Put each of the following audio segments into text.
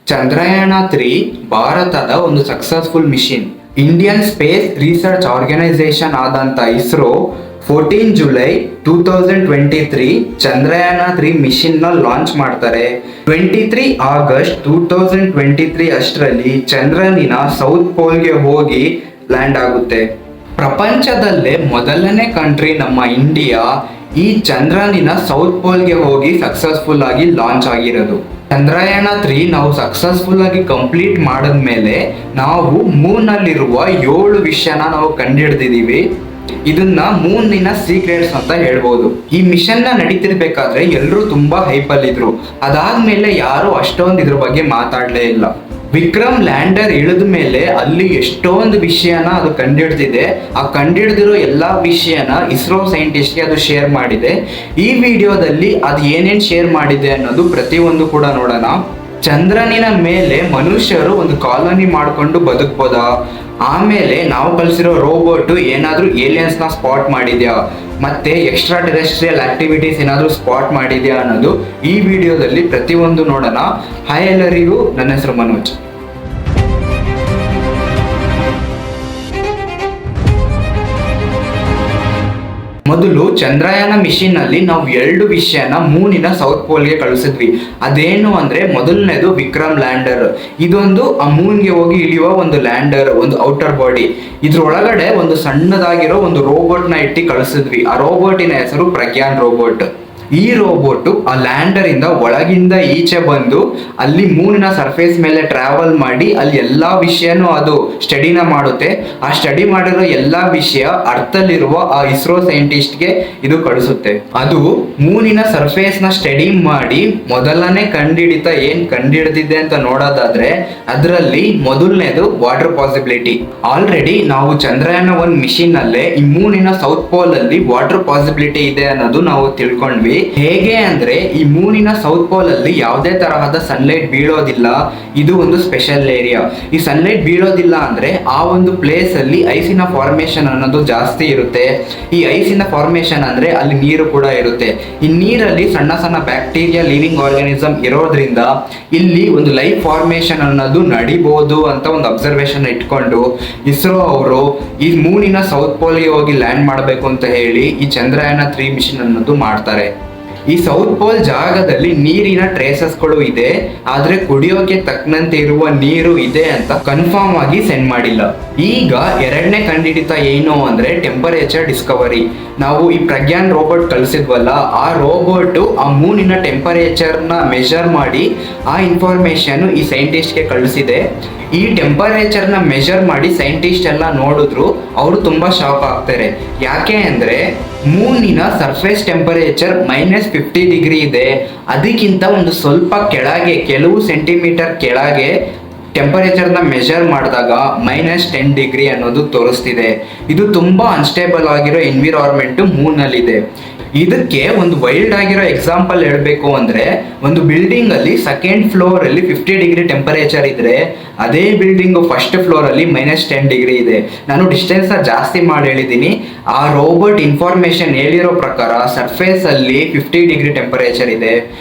ಚಂದ್ರಯಾನ 3 ಭಾರತದ ಒಂದು successful mission. Indian Space Research Organisation ಆದಂತ ಇಸ್ರೋ 14 ಜುಲೈ 2023 ಚಂದ್ರಯಾನ 3 ಮಿಷನ್ ನ ಲಾಂಚ್ ಮಾಡ್ತಾರೆ. 23 ಆಗಸ್ಟ್ 2023 ಅಷ್ಟರಲ್ಲಿ ಚಂದ್ರನಿನ ಸೌತ್ ಪೋಲ್ಗೆ ಹೋಗಿ ಲ್ಯಾಂಡ್ ಆಗುತ್ತೆ. ಪ್ರಪಂಚದಲ್ಲೇ ಮೊದಲನೇ ಕಂಟ್ರಿ ನಮ್ಮ ಇಂಡಿಯಾ ಈ ಚಂದ್ರನಿನ ಸೌತ್ ಪೋಲ್ಗೆ ಹೋಗಿ ಸಕ್ಸಸ್ಫುಲ್ ಆಗಿ ಲಾಂಚ್ ಆಗಿರೋದು. ಚಂದ್ರಯಾನ 3 ನಾವು ಸಕ್ಸಸ್ಫುಲ್ ಆಗಿ ಕಂಪ್ಲೀಟ್ ಮಾಡಿದ್ಮೇಲೆ ನಾವು ಮೂನ್ ಅಲ್ಲಿರುವ 7 ವಿಷಯನ ನಾವು ಕಂಡುಹಿಡಿದಿದ್ದೀವಿ. ಇದನ್ನ ಮೂನಿನ ಸೀಕ್ರೆಟ್ಸ್ ಅಂತ ಹೇಳ್ಬೋದು. ಈ ಮಿಷನ್ ನ ನಡೀತಿರ್ಬೇಕಾದ್ರೆ ಎಲ್ಲರೂ ತುಂಬಾ ಹೈಪಲ್ ಇದ್ರು. ಅದಾದ್ಮೇಲೆ ಯಾರು ಅಷ್ಟೊಂದು ಇದ್ರ ಬಗ್ಗೆ ಮಾತಾಡ್ಲೇ ಇಲ್ಲ. ವಿಕ್ರಮ್ ಲ್ಯಾಂಡರ್ ಇಳಿದ ಮೇಲೆ ಅಲ್ಲಿ ಎಷ್ಟೊಂದು ವಿಷಯನ ಅದು ಕಂಡುಹಿಡ್ದಿದೆ. ಆ ಕಂಡುಹಿಡ್ದಿರೋ ಎಲ್ಲಾ ವಿಷಯನ ಇಸ್ರೋ ಸೈಂಟಿಸ್ಟ್ಗೆ ಅದು ಶೇರ್ ಮಾಡಿದೆ. ಈ ವಿಡಿಯೋದಲ್ಲಿ ಅದು ಏನೇನ್ ಶೇರ್ ಮಾಡಿದೆ ಅನ್ನೋದು ಪ್ರತಿಯೊಂದು ಕೂಡ ನೋಡೋಣ. ಚಂದ್ರನಿನ ಮೇಲೆ ಮನುಷ್ಯರು ಒಂದು ಕಾಲೋನಿ ಮಾಡ್ಕೊಂಡು ಬದುಕ್ಬೋದಾ? ಆಮೇಲೆ ನಾವು ಕಲಿಸಿರೋ ರೋಬೋಟ್ ಏನಾದ್ರೂ ಏಲಿಯನ್ಸ್ ನ ಸ್ಪಾಟ್ ಮಾಡಿದ್ಯಾ? ಮತ್ತೆ ಎಕ್ಸ್ಟ್ರಾ ಟೆರೆಸ್ಟ್ರಿಯಲ್ ಆಕ್ಟಿವಿಟೀಸ್ ಏನಾದ್ರೂ ಸ್ಪಾಟ್ ಮಾಡಿದ್ಯಾ ಅನ್ನೋದು ಈ ವಿಡಿಯೋದಲ್ಲಿ ಪ್ರತಿಯೊಂದು ನೋಡೋಣ. ಹಾಯ್ ಎಲ್ಲರಿಗೂ, ನನ್ನ ಹೆಸರು ಮನೋಜ್. ಮೊದಲು ಚಂದ್ರಯಾನ ಮಿಷನ್ ಅಲ್ಲಿ ನಾವು 2 ವಿಷಯನ ಮೂನಿನ ಸೌತ್ ಪೋಲ್ಗೆ ಕಳಿಸಿದ್ವಿ. ಅದೇನು ಅಂದ್ರೆ ಮೊದಲನೇದು ವಿಕ್ರಮ್ ಲ್ಯಾಂಡರ್. ಇದೊಂದು ಆ ಮೂನ್ಗೆ ಹೋಗಿ ಇಳಿಯುವ ಒಂದು ಲ್ಯಾಂಡರ್, ಒಂದು ಔಟರ್ ಬಾಡಿ. ಇದ್ರೊಳಗಡೆ ಒಂದು ಸಣ್ಣದಾಗಿರೋ ಒಂದು ರೋಬೋಟ್ ನ ಇಟ್ಟು ಕಳಿಸಿದ್ವಿ. ಆ ರೋಬೋಟಿನ ಹೆಸರು ಪ್ರಜ್ಞಾನ್ ರೋಬೋಟ್. ಈ ರೋಬೋಟ್ ಆ ಲ್ಯಾಂಡರ್ ಇಂದ ಒಳಗಿಂದ ಈಚೆ ಬಂದು ಅಲ್ಲಿ ಮೂನಿನ ಸರ್ಫೇಸ್ ಮೇಲೆ ಟ್ರಾವೆಲ್ ಮಾಡಿ ಅಲ್ಲಿ ಎಲ್ಲಾ ವಿಷಯನೂ ಅದು ಸ್ಟಡಿನ ಮಾಡುತ್ತೆ. ಆ ಸ್ಟಡಿ ಮಾಡಿರೋ ಎಲ್ಲಾ ವಿಷಯ ಅರ್ಥದಲ್ಲಿರುವ ಆ ಇಸ್ರೋ ಸೈಂಟಿಸ್ಟ್ಗೆ ಇದು ಕಳಿಸುತ್ತೆ. ಅದು ಮೂನಿನ ಸರ್ಫೇಸ್ ನ ಸ್ಟಡಿ ಮಾಡಿ ಮೊದಲನೇ ಕಂಡಿಡಿದಿದೆ ಅಂತ ನೋಡೋದಾದ್ರೆ ಅದರಲ್ಲಿ ಮೊದಲನೇದು ವಾಟರ್ ಪಾಸಿಬಿಲಿಟಿ. ಆಲ್ರೆಡಿ ನಾವು ಚಂದ್ರಯಾನ 1 ಮಿಷನ್ ಅಲ್ಲೇ ಈ ಮೂನಿನ ಸೌತ್ ಪೋಲ್ ಅಲ್ಲಿ ವಾಟರ್ ಪಾಸಿಬಿಲಿಟಿ ಇದೆ ಅನ್ನೋದು ನಾವು ತಿಳ್ಕೊಂಡ್ವಿ. ಹೇಗೆ ಅಂದ್ರೆ ಈ ಮೂನಿನ ಸೌತ್ ಪೋಲ್ ಅಲ್ಲಿ ಯಾವುದೇ ತರಹದ ಸನ್ಲೈಟ್ ಬೀಳೋದಿಲ್ಲ. ಇದು ಒಂದು ಸ್ಪೆಷಲ್ ಏರಿಯಾ. ಈ ಸನ್ಲೈಟ್ ಬೀಳೋದಿಲ್ಲ ಅಂದ್ರೆ ಆ ಒಂದು ಪ್ಲೇಸ್ ಅಲ್ಲಿ ಐಸಿನ ಫಾರ್ಮೇಶನ್ ಅನ್ನೋದು ಜಾಸ್ತಿ ಇರುತ್ತೆ. ಈ ಐಸಿನ ಫಾರ್ಮೇಶನ್ ಅಂದ್ರೆ ಅಲ್ಲಿ ನೀರು ಕೂಡ ಇರುತ್ತೆ. ಈ ನೀರಲ್ಲಿ ಸಣ್ಣ ಸಣ್ಣ ಬ್ಯಾಕ್ಟೀರಿಯಾ, ಲಿವಿಂಗ್ ಆರ್ಗಾನಿಸಮ್ ಇರೋದ್ರಿಂದ ಇಲ್ಲಿ ಒಂದು ಲೈಫ್ ಫಾರ್ಮೇಶನ್ ಅನ್ನೋದು ನಡಿಬಹುದು ಅಂತ ಒಂದು ಅಬ್ಸರ್ವೇಷನ್ ಇಟ್ಕೊಂಡು ಇಸ್ರೋ ಅವರು ಈ ಮೂನಿನ ಸೌತ್ ಪೋಲ್ಗೆ ಹೋಗಿ ಲ್ಯಾಂಡ್ ಮಾಡಬೇಕು ಅಂತ ಹೇಳಿ ಈ ಚಂದ್ರಯಾನ 3 ಮಿಷನ್ ಅನ್ನೋದು ಮಾಡ್ತಾರೆ. ಈ ಸೌತ್ ಪೋಲ್ ಜಾಗದಲ್ಲಿ ನೀರಿನ ಟ್ರೇಸಸ್ಗಳು ಇದೆ, ಆದ್ರೆ ಕುಡಿಯೋಕೆ ತಕ್ಕನಂತೆ ಇರುವ ನೀರು ಇದೆ ಅಂತ ಕನ್ಫರ್ಮ್ ಆಗಿ ಸೆಂಡ್ ಮಾಡಿಲ್ಲ. ಈಗ ಎರಡನೇ ಕಂಡಿಡಿತ ಏನು ಅಂದ್ರೆ ಟೆಂಪರೇಚರ್ ಡಿಸ್ಕವರಿ. ನಾವು ಈ ಪ್ರಜ್ಞಾನ್ ರೋಬೋಟ್ ಕಳಿಸಿದ್ವಲ್ಲ, ಆ ರೋಬೋಟ್ ಆ ಮೂನಿನ ಟೆಂಪರೇಚರ್ ನ ಮೆಜರ್ ಮಾಡಿ ಆ ಇನ್ಫಾರ್ಮೇಶನ್ ಈ ಸೈಂಟಿಸ್ಟ್ಗೆ ಕಳಿಸಿದೆ. ಈ ಟೆಂಪರೇಚರ್ ನ ಮೆಜರ್ ಮಾಡಿ ಸೈಂಟಿಸ್ಟ್ ಎಲ್ಲ ನೋಡಿದ್ರು ಅವರು ತುಂಬಾ ಶಾಕ್ ಆಗ್ತಾರೆ. ಯಾಕೆ ಅಂದ್ರೆ ಮೂನಿನ ಸರ್ಫೇಸ್ ಟೆಂಪರೇಚರ್ -50 ಡಿಗ್ರಿ ಇದೆ. ಅದಕ್ಕಿಂತ ಒಂದು ಸ್ವಲ್ಪ ಕೆಳಗೆ, ಕೆಲವು ಸೆಂಟಿಮೀಟರ್ ಕೆಳಗೆ ಟೆಂಪರೇಚರ್ ನ ಮೆಜರ್ ಮಾಡಿದಾಗ -10 ಡಿಗ್ರಿ ಅನ್ನೋದು ತೋರಿಸ್ತಿದೆ. ಇದು ತುಂಬಾ ಅನ್ಸ್ಟೇಬಲ್ ಆಗಿರೋ ಎನ್ವಿರಾನ್ಮೆಂಟ್ ಮೂನ್ ಅಲ್ಲಿ ಇದೆ. ಇದಕ್ಕೆ ಒಂದು ವೈಲ್ಡ್ ಆಗಿರೋ ಎಕ್ಸಾಂಪಲ್ ಹೇಳ್ಬೇಕು ಅಂದ್ರೆ, ಒಂದು ಬಿಲ್ಡಿಂಗ್ ಅಲ್ಲಿ ಸೆಕೆಂಡ್ ಫ್ಲೋರ್ ಅಲ್ಲಿ 50 ಡಿಗ್ರಿ ಟೆಂಪರೇಚರ್ ಇದ್ರೆ ಅದೇ ಬಿಲ್ಡಿಂಗ್ ಫಸ್ಟ್ ಫ್ಲೋರ್ ಅಲ್ಲಿ -10 ಡಿಗ್ರಿ ಇದೆ. ನಾನು ಡಿಸ್ಟೆನ್ಸ್ ಜಾಸ್ತಿ ಮಾಡಿ ಹೇಳಿದ್ದೀನಿ. ಆ ರೋಬೋಟ್ ಇನ್ಫಾರ್ಮೇಶನ್ ಹೇಳಿರೋ ಪ್ರಕಾರ ಸರ್ಫೇಸ್ ಅಲ್ಲಿ 50 ಡಿಗ್ರಿ ಟೆಂಪರೇಚರ್ ಇದೆ.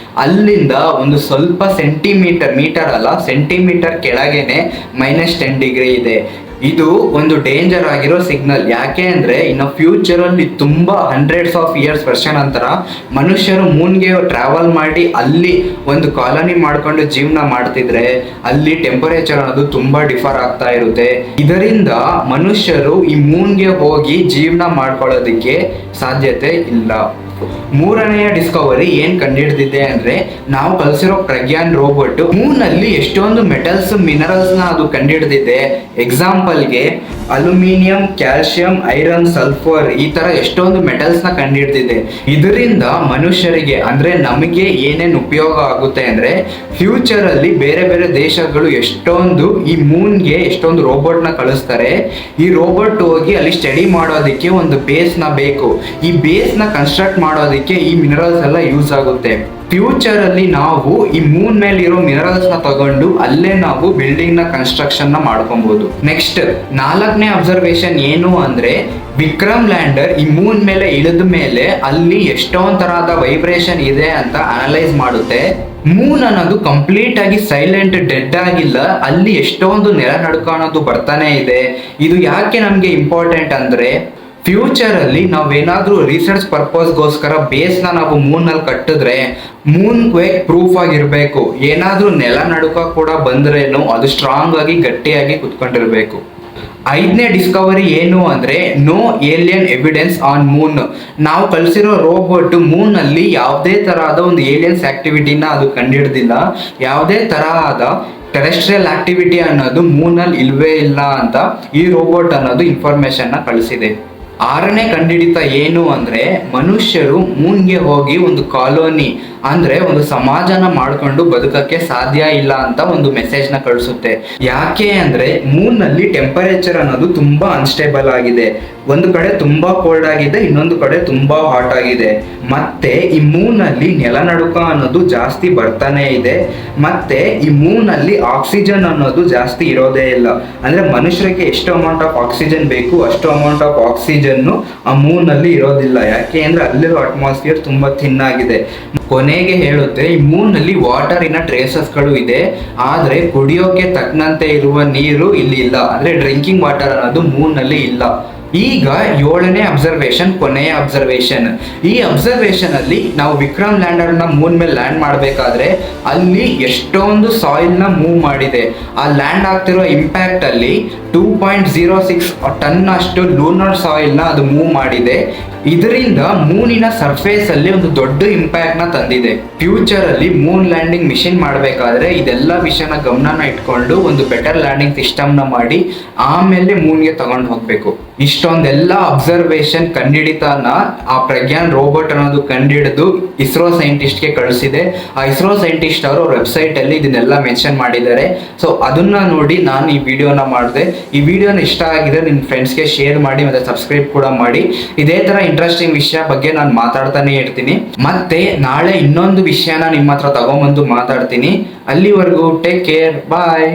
ಅಲ್ಲಿಂದ ಒಂದು ಸ್ವಲ್ಪ ಸೆಂಟಿಮೀಟರ್ ಕೆಳಗೇನೆ -10 ಡಿಗ್ರಿ ಇದೆ. ಇದು ಒಂದು ಡೇಂಜರ್ ಆಗಿರೋ ಸಿಗ್ನಲ್. ಯಾಕೆ ಅಂದ್ರೆ ಇನ್ನು ಫ್ಯೂಚರ್ ಅಲ್ಲಿ ತುಂಬಾ ಹಂಡ್ರೆಡ್ಸ್ ಆಫ್ ಇಯರ್ಸ್ ವರ್ಷ ನಂತರ ಮನುಷ್ಯರು ಮೂನ್ಗೆ ಟ್ರಾವೆಲ್ ಮಾಡಿ ಅಲ್ಲಿ ಒಂದು ಕಾಲೋನಿ ಮಾಡ್ಕೊಂಡು ಜೀವನ ಮಾಡ್ತಿದ್ರೆ ಅಲ್ಲಿ ಟೆಂಪರೇಚರ್ ಅನ್ನೋದು ತುಂಬಾ ಡಿಫರ್ ಆಗ್ತಾ ಇರುತ್ತೆ. ಇದರಿಂದ ಮನುಷ್ಯರು ಈ ಮೂನ್ಗೆ ಹೋಗಿ ಜೀವನ ಮಾಡ್ಕೊಳ್ಳೋದಕ್ಕೆ ಸಾಧ್ಯತೆ ಇಲ್ಲ. ಮೂರನೆಯ ಡಿಸ್ಕವರಿ ಏನ್ ಕಂಡುಹಿಡಿದಿದೆ ಅಂದ್ರೆ, ನಾವು ಕಲಿಸಿರೋ ಪ್ರಜ್ಞಾನ್ ರೋಬೋಟ್ ಮೂನ್ ಅಲ್ಲಿ ಎಷ್ಟೊಂದು ಮೆಟಲ್ಸ್, ಮಿನರಲ್ಸ್ ನ ಅದು ಕಂಡುಹಿಡಿದಿದೆ. ಎಕ್ಸಾಂಪಲ್ಗೆ ಅಲ್ಯೂಮಿನಿಯಂ, ಕ್ಯಾಲ್ಸಿಯಂ, ಐರನ್, ಸಲ್ಫರ್, ಈ ತರ ಎಷ್ಟೊಂದು ಮೆಟಲ್ಸ್ ನ ಕಂಡುಹಿಡಿದಿದೆ. ಇದರಿಂದ ಮನುಷ್ಯರಿಗೆ ಅಂದ್ರೆ ನಮಗೆ ಏನೇನು ಉಪಯೋಗ ಆಗುತ್ತೆ ಅಂದ್ರೆ, ಫ್ಯೂಚರ್ ಅಲ್ಲಿ ಬೇರೆ ಬೇರೆ ದೇಶಗಳು ಎಷ್ಟೊಂದು ಈ ಮೂನ್ಗೆ ಎಷ್ಟೊಂದು ರೋಬೋಟ್ ನ ಕಳಿಸ್ತಾರೆ. ಈ ರೋಬೋಟ್ ಹೋಗಿ ಅಲ್ಲಿ ಸ್ಟಡಿ ಮಾಡೋದಕ್ಕೆ ಒಂದು ಬೇಸ್ ನ ಬೇಕು. ಈ ಬೇಸ್ ನ ಕನ್ಸ್ಟ್ರಕ್ಟ್ ಮಾಡೋದಕ್ಕೆ ಈ ಮಿನರಲ್ಸ್ ಎಲ್ಲ ಯೂಸ್ ಆಗುತ್ತೆ. ಫ್ಯೂಚರ್ ಅಲ್ಲಿ ನಾವು ಈ ಮೂನ್ ಮೇಲೆ ಇರೋ ಮಿನರಲ್ಸ್ ನ ತಗೊಂಡು ಅಲ್ಲೇ ನಾವು ಬಿಲ್ಡಿಂಗ್ ನ ಕನ್ಸ್ಟ್ರಕ್ಷನ್ ನ ಮಾಡ್ಕೊಬಹುದು. ನೆಕ್ಸ್ಟ್ 4ನೇ ಅಬ್ಸರ್ವೇಷನ್ ಏನು ಅಂದ್ರೆ ವಿಕ್ರಮ್ ಲ್ಯಾಂಡರ್ ಈ ಮೂನ್ ಮೇಲೆ ಇಳಿದ ಮೇಲೆ ಅಲ್ಲಿ ಎಷ್ಟೊಂದ್ ತರಹದ ವೈಬ್ರೇಷನ್ ಇದೆ ಅಂತ ಅನಲೈಸ್ ಮಾಡುತ್ತೆ. ಮೂನ್ ಅನ್ನೋದು ಕಂಪ್ಲೀಟ್ ಆಗಿ ಸೈಲೆಂಟ್ ಡೆಡ್ ಆಗಿಲ್ಲ, ಅಲ್ಲಿ ಎಷ್ಟೊಂದು ನೆಲ ನಡುಕ ಅನ್ನೋದು ಬರ್ತಾನೆ ಇದೆ. ಇದು ಯಾಕೆ ನಮ್ಗೆ ಇಂಪಾರ್ಟೆಂಟ್ ಅಂದ್ರೆ ಫ್ಯೂಚರ್ ಅಲ್ಲಿ ನಾವೇನಾದ್ರೂ ರಿಸರ್ಚ್ ಪರ್ಪಸ್ಗೋಸ್ಕರ ಬೇಸ್ ನಾವು ಮೂನ್ ನಲ್ಲಿ ಕಟ್ಟಿದ್ರೆ ಮೂನ್ ಕ್ವೇಕ್ ಪ್ರೂಫ್ ಆಗಿರ್ಬೇಕು. ಏನಾದ್ರೂ ನೆಲ ನಡುಕ ಕೂಡ ಬಂದ್ರೇನು ಅದು ಸ್ಟ್ರಾಂಗ್ ಆಗಿ ಗಟ್ಟಿಯಾಗಿ ಕುತ್ಕೊಂಡಿರ್ಬೇಕು. 5ನೇ ಡಿಸ್ಕವರಿ ಏನು ಅಂದ್ರೆ no alien evidence on moon. ನಾವು ಕಳಿಸಿರೋ ರೋಬೋಟ್ ಮೂನ್ ಅಲ್ಲಿ ಯಾವುದೇ ತರಹದ ಒಂದು ಏಲಿಯನ್ಸ್ ಆಕ್ಟಿವಿಟಿನ ಅದು ಕಂಡಿಡ್ದಿಲ್ಲ. ಯಾವುದೇ ತರಹದ ಟೆರೆಸ್ಟ್ರಿಯಲ್ ಆಕ್ಟಿವಿಟಿ ಅನ್ನೋದು ಮೂನ್ ಅಲ್ಲಿ ಇಲ್ವೇ ಇಲ್ಲ ಅಂತ ಈ ರೋಬೋಟ್ ಅನ್ನೋದು ಇನ್ಫಾರ್ಮೇಶನ್ ನ ಕಳಿಸಿದೆ. 6ನೇ ಕಂಡಿಡಿತ ಏನು ಅಂದ್ರೆ ಮನುಷ್ಯರು ಮೂನ್ಗೆ ಹೋಗಿ ಒಂದು ಕಾಲೋನಿ ಅಂದ್ರೆ ಒಂದು ಸಮಾಜನ ಮಾಡ್ಕೊಂಡು ಬದುಕಕ್ಕೆ ಸಾಧ್ಯ ಇಲ್ಲ ಅಂತ ಒಂದು ಮೆಸೇಜ್ ನ ಕಳಿಸುತ್ತೆ. ಯಾಕೆ ಅಂದ್ರೆ ಮೂನ್ ನಲ್ಲಿ ಟೆಂಪರೇಚರ್ ಅನ್ನೋದು ತುಂಬಾ ಅನ್ಸ್ಟೇಬಲ್ ಆಗಿದೆ. ಒಂದು ಕಡೆ ತುಂಬಾ ಕೋಲ್ಡ್ ಆಗಿದೆ, ಇನ್ನೊಂದು ಕಡೆ ತುಂಬಾ ಹಾಟ್ ಆಗಿದೆ. ಮತ್ತೆ ಈ ಮೂನ್ ಅಲ್ಲಿ ನೆಲನಡುಕ ಅನ್ನೋದು ಜಾಸ್ತಿ ಬರ್ತಾನೆ ಇದೆ. ಮತ್ತೆ ಈ ಮೂನ್ ಅಲ್ಲಿ ಆಕ್ಸಿಜನ್ ಅನ್ನೋದು ಜಾಸ್ತಿ ಇರೋದೇ ಇಲ್ಲ. ಅಂದ್ರೆ ಮನುಷ್ಯರಿಗೆ ಎಷ್ಟು ಅಮೌಂಟ್ ಆಫ್ ಆಕ್ಸಿಜನ್ ಬೇಕು ಅಷ್ಟು ಅಮೌಂಟ್ ಆಫ್ ಆಕ್ಸಿಜನ್ ಆ ಮೂನ್ ಅಲ್ಲಿ ಇರೋದಿಲ್ಲ. ಯಾಕೆ ಅಂದ್ರೆ ಅಲ್ಲಿರೋ ಅಟ್ಮಾಸ್ಫಿಯರ್ ತುಂಬಾ ಥಿನ್ ಆಗಿದೆ. ಕೊನೆಗೆ ಹೇಳುತ್ತೆ ಈ ಮೂನ್ ನಲ್ಲಿ ವಾಟರಿನ ಟ್ರೇಸಸ್ ಗಳು ಇದೆ, ಆದ್ರೆ ಕುಡಿಯೋಕೆ ತಕ್ಕನಂತೆ ಇರುವ ನೀರು ಇಲ್ಲಿ ಇಲ್ಲ. ಅಂದ್ರೆ ಡ್ರಿಂಕಿಂಗ್ ವಾಟರ್ ಅನ್ನೋದು ಮೂನ್ ನಲ್ಲಿ ಇಲ್ಲ. ಈಗ 7ನೇ ಅಬ್ಸರ್ವೇಷನ್, ಕೊನೆಯ ಅಬ್ಸರ್ವೇಷನ್. ಈ ಅಬ್ಸರ್ವೇಷನ್ ಅಲ್ಲಿ ನಾವು ವಿಕ್ರಮ್ ಲ್ಯಾಂಡರ್ ನ ಮೂನ್ ಮೇಲೆ ಲ್ಯಾಂಡ್ ಮಾಡಬೇಕಾದ್ರೆ ಅಲ್ಲಿ ಎಷ್ಟೊಂದು ಸಾಯಿಲ್ ನ ಮೂವ್ ಮಾಡಿದೆ. ಆ ಲ್ಯಾಂಡ್ ಆಗ್ತಿರೋ ಇಂಪ್ಯಾಕ್ಟ್ ಅಲ್ಲಿ 2.06 ಟನ್ ಅಷ್ಟು ಲೂನರ್ ಸಾಯಿಲ್ ನ ಅದು ಮೂವ್ ಮಾಡಿದೆ. ಇದರಿಂದ ಮೂನಿನ ಸರ್ಫೇಸ್ ಅಲ್ಲಿ ಒಂದು ದೊಡ್ಡ ಇಂಪ್ಯಾಕ್ಟ್ ನ ತಂದಿದೆ. ಫ್ಯೂಚರ್ ಅಲ್ಲಿ ಮೂನ್ ಲ್ಯಾಂಡಿಂಗ್ ಮಿಷನ್ ಮಾಡಬೇಕಾದ್ರೆ ಇದೆಲ್ಲ ವಿಷಯನ ಗಮನನ ಇಟ್ಕೊಂಡು ಒಂದು ಬೆಟರ್ ಲ್ಯಾಂಡಿಂಗ್ ಸಿಸ್ಟಮ್ ನ ಮಾಡಿ ಆಮೇಲೆ ಮೂನ್ಗೆ ತಗೊಂಡು ಹೋಗ್ಬೇಕು. ಇಷ್ಟೊಂದೆಲ್ಲ ಅಬ್ಸರ್ವೇಷನ್ ಕಂಡಿಡಿತಾನ ಆ ಪ್ರಜ್ಞಾನ್ ರೋಬೋಟ್ ಅನ್ನೋದು ಕಂಡಿಡಿದು ಇಸ್ರೋ ಸೈಂಟಿಸ್ಟ್ ಗೆ ಕಳಿಸಿದೆ. ಆ ಇಸ್ರೋ ಸೈಂಟಿಸ್ಟ್ ಅವರು ವೆಬ್ಸೈಟ್ ಅಲ್ಲಿ ಇದನ್ನೆಲ್ಲ ಮೆನ್ಷನ್ ಮಾಡಿದ್ದಾರೆ. ಸೊ ಅದನ್ನ ನೋಡಿ ನಾನು ಈ ವಿಡಿಯೋನ ಮಾಡಿದೆ. ಈ ವಿಡಿಯೋನ ಇಷ್ಟ ಆಗಿದ್ರೆ ನಿಮ್ಮ ಫ್ರೆಂಡ್ಸ್ಗೆ ಶೇರ್ ಮಾಡಿ ಮತ್ತೆ ಸಬ್ಸ್ಕ್ರೈಬ್ ಕೂಡ ಮಾಡಿ. ಇದೇ ತರ ಇಂಟ್ರೆಸ್ಟಿಂಗ್ ವಿಷಯ ಬಗ್ಗೆ ನಾನು ಮಾತಾಡ್ತಾನೆ ಇರ್ತೀನಿ. ಮತ್ತೆ ನಾಳೆ ಇನ್ನೊಂದು ವಿಷಯನ ನಿಮ್ಮ ಹತ್ರ ತಗೊಂಬಂದು ಮಾತಾಡ್ತೀನಿ. ಅಲ್ಲಿವರೆಗೂ ಟೇಕ್ ಕೇರ್, ಬಾಯ್.